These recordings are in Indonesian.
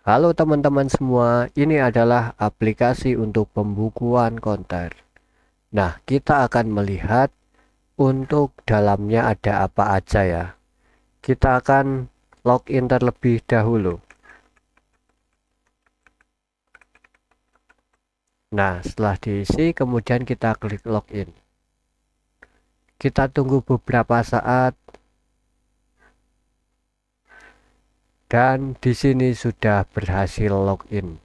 Halo teman-teman semua, ini adalah aplikasi untuk pembukuan konter. Nah, kita akan melihat untuk dalamnya ada apa aja ya. Kita akan login terlebih dahulu. Nah, setelah diisi, kemudian kita klik login. Kita tunggu beberapa saat dan di sini sudah berhasil login.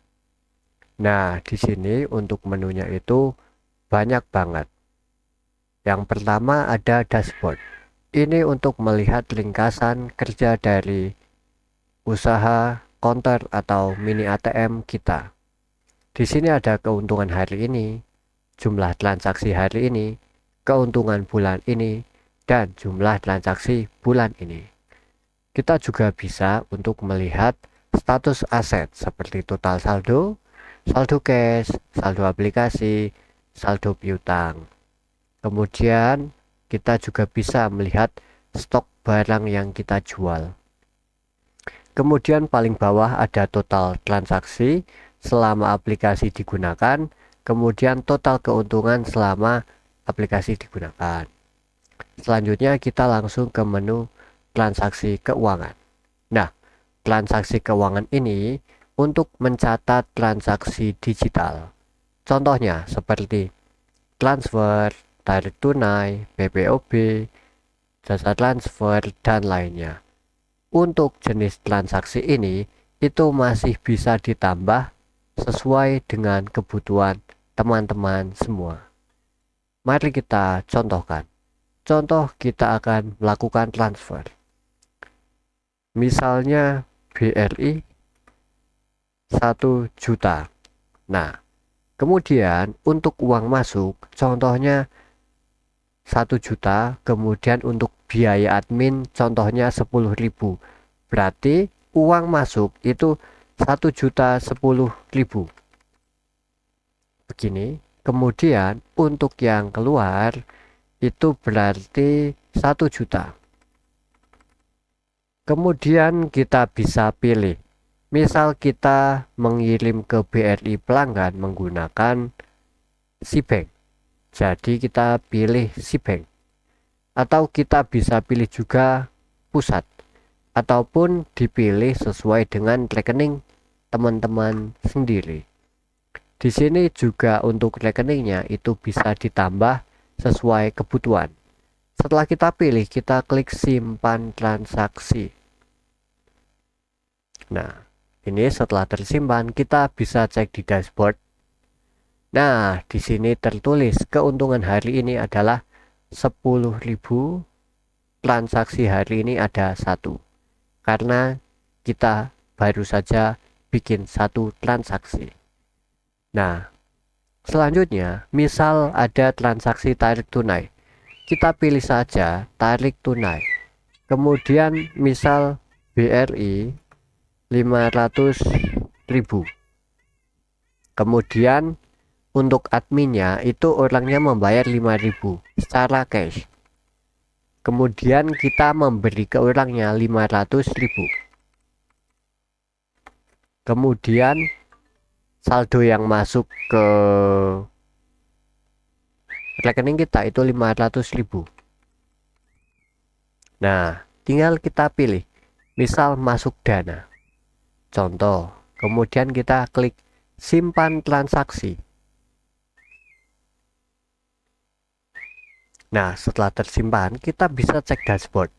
Nah, di sini untuk menunya itu banyak banget. Yang pertama ada dashboard. Ini untuk melihat ringkasan kerja dari usaha konter atau mini ATM kita. Di sini ada keuntungan hari ini, jumlah transaksi hari ini, keuntungan bulan ini, dan jumlah transaksi bulan ini. Kita juga bisa untuk melihat status aset seperti total saldo, saldo cash, saldo aplikasi, saldo piutang. Kemudian kita juga bisa melihat stok barang yang kita jual. Kemudian paling bawah ada total transaksi selama aplikasi digunakan, kemudian total keuntungan selama aplikasi digunakan. Selanjutnya kita langsung ke menu transaksi keuangan. Nah, transaksi keuangan ini untuk mencatat transaksi digital. Contohnya seperti transfer, tarik tunai, PPOB, jasa transfer, dan lainnya. Untuk jenis transaksi ini, itu masih bisa ditambah sesuai dengan kebutuhan teman-teman semua. Mari kita contohkan. Contoh kita akan melakukan transfer. Misalnya BRI 1 juta. Nah, kemudian untuk uang masuk, contohnya 1 juta, kemudian untuk biaya admin contohnya 10.000. Berarti uang masuk itu 1.010.000. Begini. Kemudian untuk yang keluar itu berarti 1 juta. Kemudian kita bisa pilih. Misal kita mengirim ke BRI pelanggan menggunakan SIBank. Jadi kita pilih SIBank. Atau kita bisa pilih juga pusat. Ataupun dipilih sesuai dengan rekening teman-teman sendiri. Di sini juga untuk rekeningnya itu bisa ditambah sesuai kebutuhan. Setelah kita pilih, kita klik simpan transaksi. Nah, ini setelah tersimpan, kita bisa cek di dashboard. Nah, di sini tertulis keuntungan hari ini adalah 10.000, transaksi hari ini ada 1. Karena kita baru saja bikin 1 transaksi. Nah, selanjutnya, misal ada transaksi tarik tunai. Kita pilih saja tarik tunai. Kemudian misal BRI 500.000. Kemudian untuk adminnya itu orangnya membayar 5.000 secara cash. Kemudian kita memberi ke orangnya 500.000. Kemudian saldo yang masuk ke rekening kita itu 500.000. Nah, tinggal kita pilih. Misal masuk dana. Contoh, kemudian kita klik simpan transaksi. Nah, setelah tersimpan, kita bisa cek dashboard.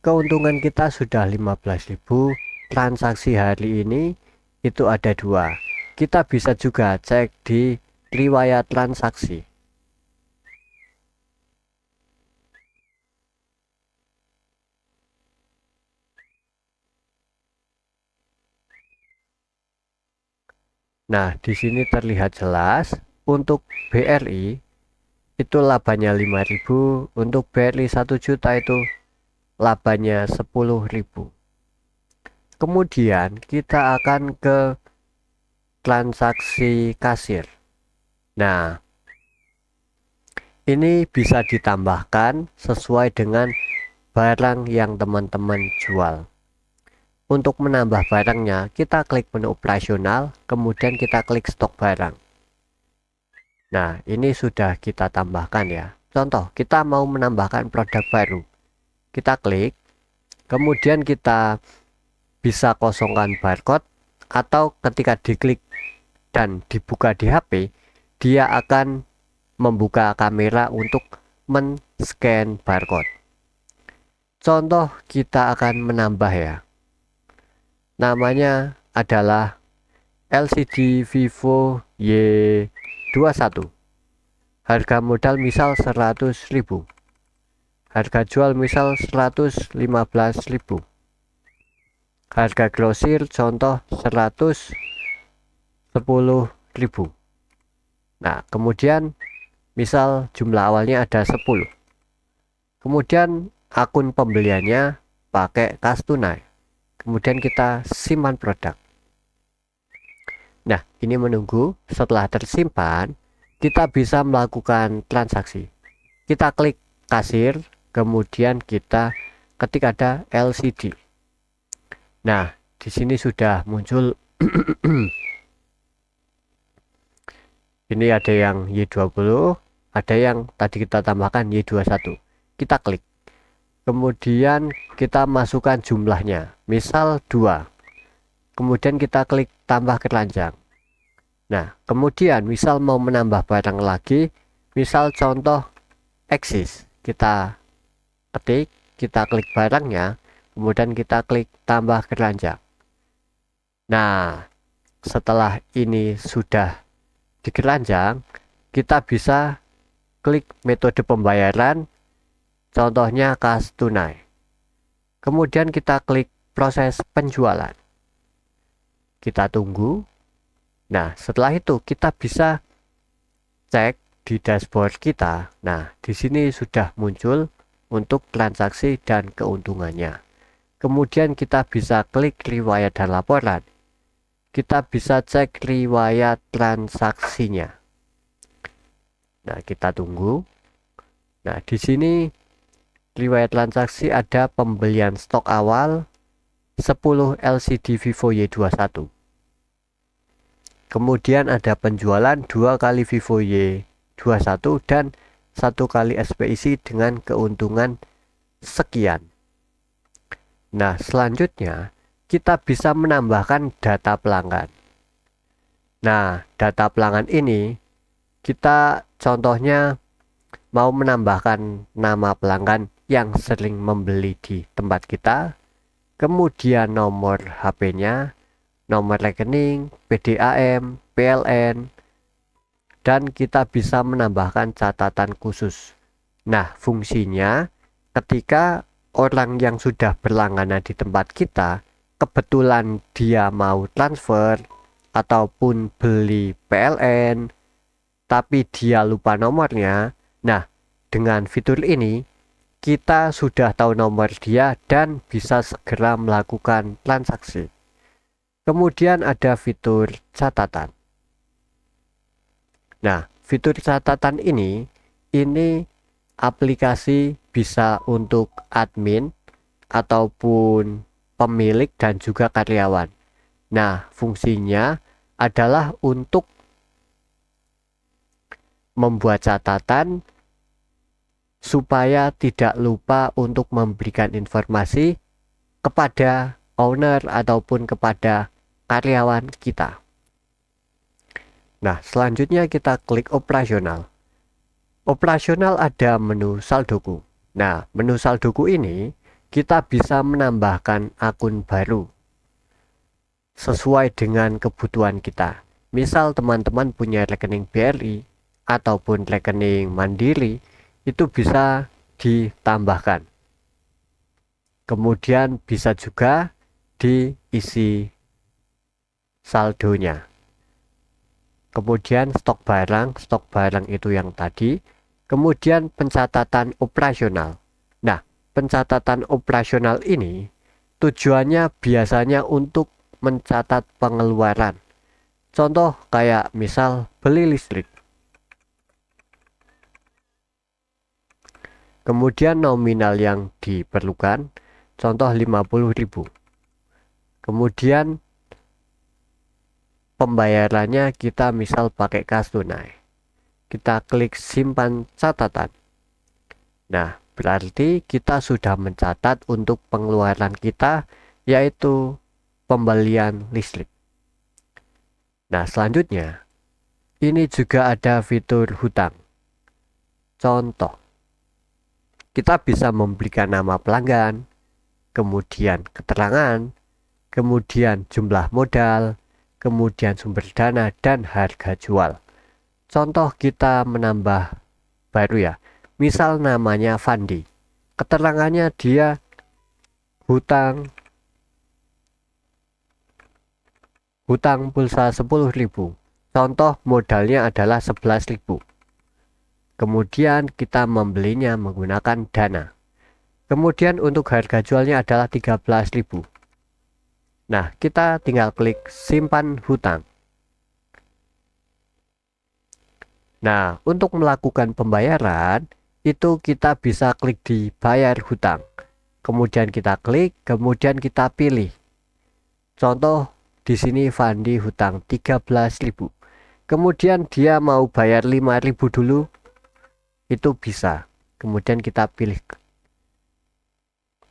Keuntungan kita sudah 15.000, transaksi hari ini itu ada 2. Kita bisa juga cek di riwayat transaksi. Nah, di sini terlihat jelas untuk BRI itu labanya 5.000, untuk BRI 1 juta itu labanya 10.000. Kemudian kita akan ke transaksi kasir. Nah, ini bisa ditambahkan sesuai dengan barang yang teman-teman jual. untuk menambah barangnya, kita klik menu operasional, kemudian kita klik stok barang. Nah, ini sudah kita tambahkan ya. Contoh, kita mau menambahkan produk baru. Kita klik, kemudian kita bisa kosongkan barcode, atau ketika diklik dan dibuka di HP, dia akan membuka kamera untuk men-scan barcode. Contoh, kita akan menambah ya. Namanya adalah LCD Vivo Y21. Harga modal misal 100.000. Harga jual misal 115.000. Harga grosir contoh 110.000. Nah, kemudian misal jumlah awalnya ada 10. Kemudian akun pembeliannya pakai kas tunai. Kemudian kita simpan produk. Nah, ini menunggu. Setelah tersimpan, kita bisa melakukan transaksi. Kita klik kasir, kemudian kita ketik ada LCD. Nah, di sini sudah muncul ini ada yang Y20, ada yang tadi kita tambahkan Y21. Kita klik. Kemudian kita masukkan jumlahnya, misal 2. Kemudian kita klik tambah keranjang. Nah, kemudian misal mau menambah barang lagi, misal contoh eksis. Kita ketik, kita klik barangnya, kemudian kita klik tambah keranjang. Nah, setelah ini sudah dikeranjang, kita bisa klik metode pembayaran, contohnya kas tunai. Kemudian kita klik proses penjualan. Kita tunggu. Nah, setelah itu kita bisa cek di dashboard kita. Nah, di sini sudah muncul untuk transaksi dan keuntungannya. Kemudian kita bisa klik riwayat dan laporan. Kita bisa cek riwayat transaksinya. Nah, kita tunggu. Nah, di sini riwayat transaksi ada pembelian stok awal 10 LCD Vivo Y21. Kemudian ada penjualan 2 kali Vivo Y21 dan 1 kali SPIC dengan keuntungan sekian. Nah, selanjutnya kita bisa menambahkan data pelanggan. Nah, data pelanggan ini kita contohnya mau menambahkan nama pelanggan yang sering membeli di tempat kita, kemudian nomor HP-nya, nomor rekening, PDAM, PLN, dan kita bisa menambahkan catatan khusus. Nah, fungsinya ketika orang yang sudah berlangganan di tempat kita, kebetulan dia mau transfer ataupun beli PLN, tapi dia lupa nomornya. Nah, dengan fitur ini, kita sudah tahu nomor dia dan bisa segera melakukan transaksi. Kemudian ada fitur catatan. Nah, fitur catatan ini aplikasi bisa untuk admin ataupun pemilik dan juga karyawan. Nah, fungsinya adalah untuk membuat catatan supaya tidak lupa untuk memberikan informasi kepada owner ataupun kepada karyawan kita. Nah, selanjutnya kita klik operasional. Operasional ada menu saldoku. Nah, menu saldoku ini kita bisa menambahkan akun baru sesuai dengan kebutuhan kita. Misal teman-teman punya rekening BRI ataupun rekening Mandiri, itu bisa ditambahkan. Kemudian bisa juga diisi saldonya. Kemudian stok barang itu yang tadi. Kemudian pencatatan operasional. Nah, pencatatan operasional ini tujuannya biasanya untuk mencatat pengeluaran. Contoh kayak misal beli listrik. Kemudian nominal yang diperlukan, contoh 50.000. Kemudian pembayarannya kita misal pakai kas tunai. Kita klik simpan catatan. Nah, berarti kita sudah mencatat untuk pengeluaran kita, yaitu pembelian listrik. Nah, selanjutnya, ini juga ada fitur hutang. Contoh, kita bisa memberikan nama pelanggan, kemudian keterangan, kemudian jumlah modal, kemudian sumber dana, dan harga jual. Contoh kita menambah baru ya, misal namanya Fandi, keterangannya dia hutang pulsa 10.000, contoh modalnya adalah 11.000. Kemudian kita membelinya menggunakan dana. Kemudian untuk harga jualnya adalah 13.000. Nah, kita tinggal klik simpan hutang. Nah, untuk melakukan pembayaran, itu kita bisa klik di bayar hutang. Kemudian kita klik, kemudian kita pilih. Contoh, di sini Fandi hutang 13.000. Kemudian dia mau bayar 5.000 dulu, itu bisa. Kemudian kita pilih.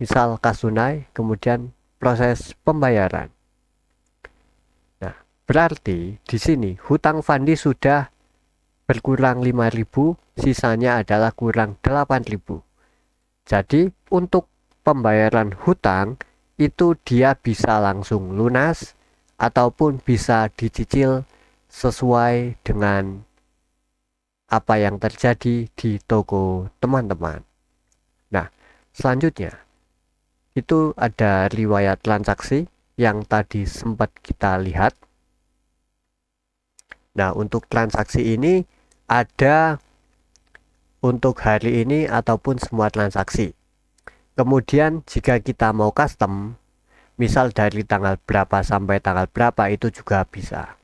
Misal kas tunai, kemudian proses pembayaran. Nah, berarti di sini hutang Fandi sudah berkurang 5.000, sisanya adalah kurang 8.000. Jadi untuk pembayaran hutang itu dia bisa langsung lunas ataupun bisa dicicil sesuai dengan apa yang terjadi di toko teman-teman. Nah, selanjutnya itu ada riwayat transaksi yang tadi sempat kita lihat. Nah, untuk transaksi ini ada untuk hari ini ataupun semua transaksi. Kemudian jika kita mau custom, misal dari tanggal berapa sampai tanggal berapa, itu juga bisa.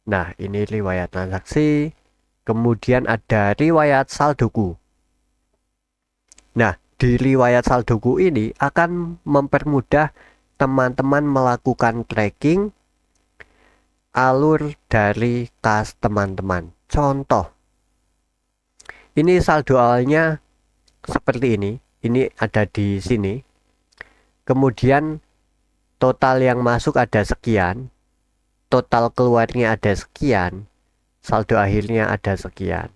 Nah, ini riwayat transaksi. Kemudian ada riwayat saldoku. Nah, di riwayat saldoku ini akan mempermudah teman-teman melakukan tracking alur dari kas teman-teman. Contoh, ini saldo awalnya seperti ini. Ini ada di sini. Kemudian total yang masuk ada sekian, total keluarnya ada sekian, saldo akhirnya ada sekian.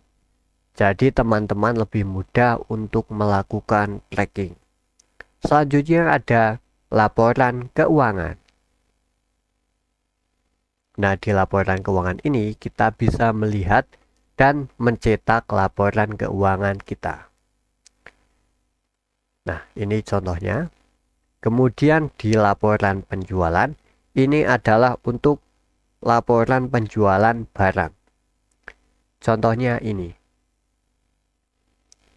Jadi teman-teman lebih mudah untuk melakukan tracking. Selanjutnya ada laporan keuangan. Nah, di laporan keuangan ini kita bisa melihat dan mencetak laporan keuangan kita. Nah, ini contohnya. Kemudian di laporan penjualan, ini adalah untuk laporan penjualan barang. Contohnya ini.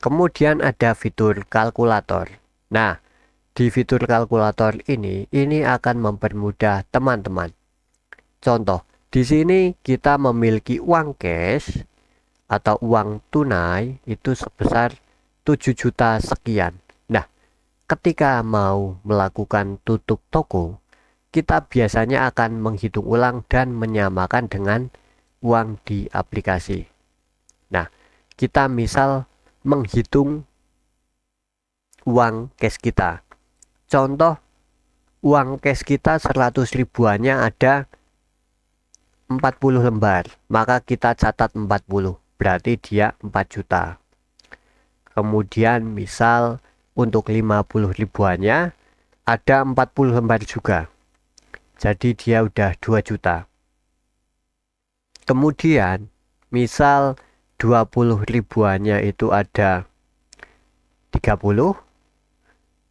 Kemudian ada fitur kalkulator. Nah, di fitur kalkulator ini akan mempermudah teman-teman. Contoh, di sini kita memiliki uang cash atau uang tunai itu sebesar 7 juta sekian. Nah, ketika mau melakukan tutup toko, kita biasanya akan menghitung ulang dan menyamakan dengan uang di aplikasi. Nah, kita misal menghitung uang cash kita. Contoh, uang cash kita 100 ribuannya ada 40 lembar, maka kita catat 40, berarti dia 4 juta. Kemudian misal untuk 50 ribuannya ada 40 lembar juga, jadi dia udah 2 juta. Kemudian misal 20 ribuannya itu ada 30,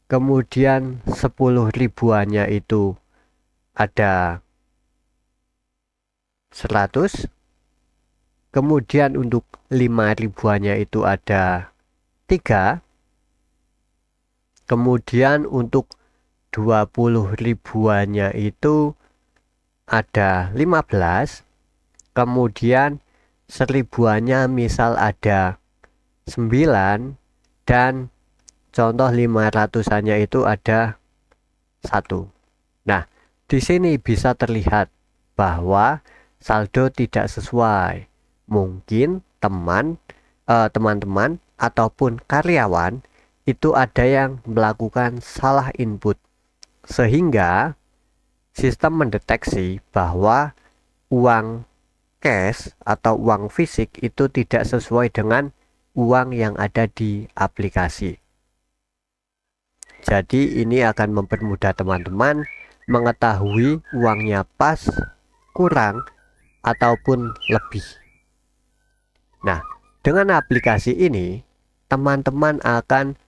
kemudian 10 ribuannya itu ada 100, kemudian untuk 5 ribuannya itu ada 3, kemudian untuk 20 ribuannya itu ada 15, kemudian 1000-annya misal ada 9, dan contoh 500-annya itu ada 1. Nah, Di sini bisa terlihat bahwa saldo tidak sesuai. Mungkin teman-teman ataupun karyawan itu ada yang melakukan salah input, sehingga sistem mendeteksi bahwa uang cash atau uang fisik itu tidak sesuai dengan uang yang ada di aplikasi. Jadi ini akan mempermudah teman-teman mengetahui uangnya pas, kurang, ataupun lebih. Nah, dengan aplikasi ini, teman-teman akan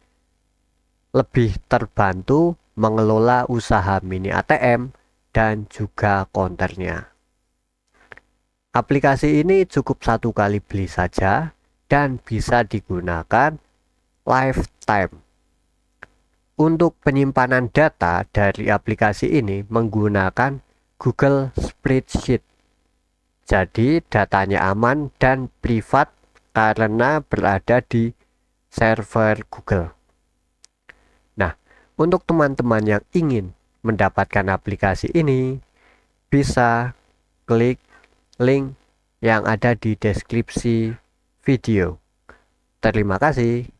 lebih terbantu mengelola usaha mini ATM dan juga konternya. Aplikasi ini cukup 1 kali beli saja dan bisa digunakan lifetime. Untuk penyimpanan data dari aplikasi ini menggunakan Google Spreadsheet. Jadi datanya aman dan privat karena berada di server Google. Nah, untuk teman-teman yang ingin mendapatkan aplikasi ini, bisa klik link yang ada di deskripsi video. Terima kasih.